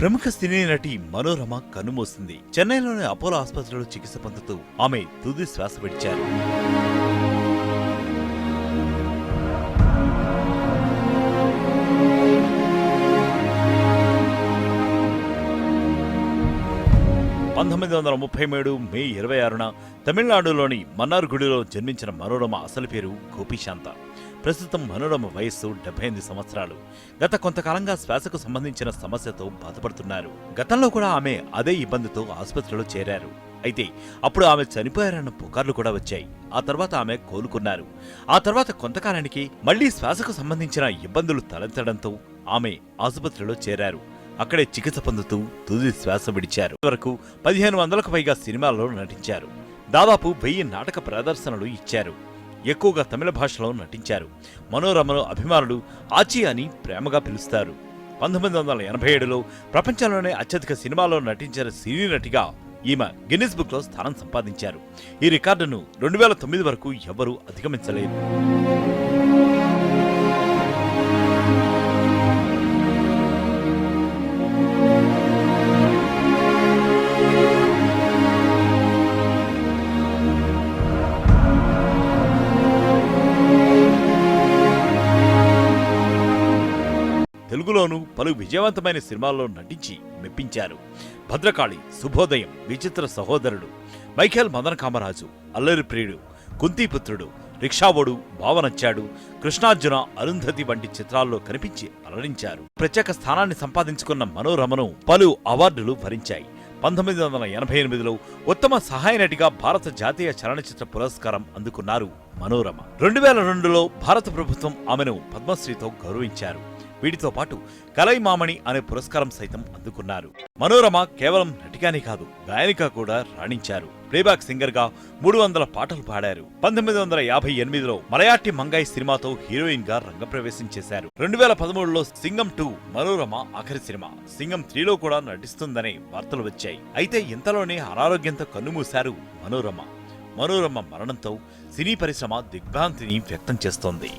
ప్రముఖ సినీ నటి మనోరమ కన్నుమూసింది. చెన్నైలోని అపోలో ఆసుపత్రిలో చికిత్స పొందుతూ ఆమె తుది శ్వాస విడిచారు. మే 26న తమిళనాడులోని మన్నార్గుడిలో జన్మించిన మనోరమ అసలు పేరు గోపీశాంత. ప్రస్తుతం మనోరమ వయస్సు 78 సంవత్సరాలు. గత కొంతకాలంగా శ్వాసకు సంబంధించిన సమస్యతో బాధపడుతున్నారు. గతంలో కూడా ఆమె అదే ఇబ్బందితో ఆసుపత్రిలో చేరారు. అయితే అప్పుడు ఆమె చనిపోయారన్న పుకార్లు కూడా వచ్చాయి. ఆ తర్వాత ఆమె కోలుకున్నారు. ఆ తర్వాత కొంతకాలానికి మళ్లీ శ్వాసకు సంబంధించిన ఇబ్బందులు తలెత్తడంతో ఆమె ఆసుపత్రిలో చేరారు. అక్కడే చికిత్స పొందుతూ తుది శ్వాస విడిచారు. వరకు 1500కు పైగా సినిమాల్లో నటించారు. దాదాపు 1000 నాటక ప్రదర్శనలు ఇచ్చారు. ఎక్కువగా తమిళ భాషలో నటించారు. మనోరమను అభిమానులు ఆచి అని ప్రేమగా పిలుస్తారు. 1987లో ప్రపంచంలోనే అత్యధిక సినిమాల్లో నటించిన సినీ నటిగా ఈమె గిన్నిస్ బుక్ లో స్థానం సంపాదించారు. ఈ రికార్డును 2009 వరకు ఎవరూ అధిగమించలేదు. తెలుగులోనూ పలు విజయవంతమైన సినిమాల్లో నటించి మెప్పించారు. భద్రకాళి, శుభోదయం, విచిత్ర సహోదరుడు, మైఖేల్ మదన కామరాజు, అల్లరి ప్రియుడు, కుంతీపుత్రుడు, రిక్షావోడు, బావనచ్చాడు, కృష్ణార్జున, అరుంధతి వంటి చిత్రాల్లో కనిపించి అలరించారు. ప్రత్యేక స్థానాన్ని సంపాదించుకున్న మనోరమను పలు అవార్డులు భరించాయి. 1988లో ఉత్తమ సహాయ నటిగా భారత జాతీయ చలనచిత్ర పురస్కారం అందుకున్నారు మనోరమ. 2002లో భారత ప్రభుత్వం ఆమెను పద్మశ్రీతో గౌరవించారు. వీటితో పాటు కలైమామణి అనే పురస్కారం సైతం అందుకున్నారు. మనోరమ కేవలం నటిగానే కాదు, గాయనిగా కూడా రాణించారు. ప్లేబ్యాక్ సింగర్ గా 300 పాటలు పాడారు. 1958లో మలయాటి మంగాయి సినిమాతో హీరోయిన్ గా రంగప్రవేశం చేశారు. 2013లో సింగం 2 మనోరమ ఆఖరి సినిమా. సింగం 3లో కూడా నటిస్తుందనే వార్తలు వచ్చాయి. అయితే ఇంతలోనే అనారోగ్యంతో కన్నుమూశారు మనోరమ. మనోరమ మరణంతో సినీ పరిశ్రమ దిగ్భ్రాంతిని వ్యక్తం చేస్తోంది.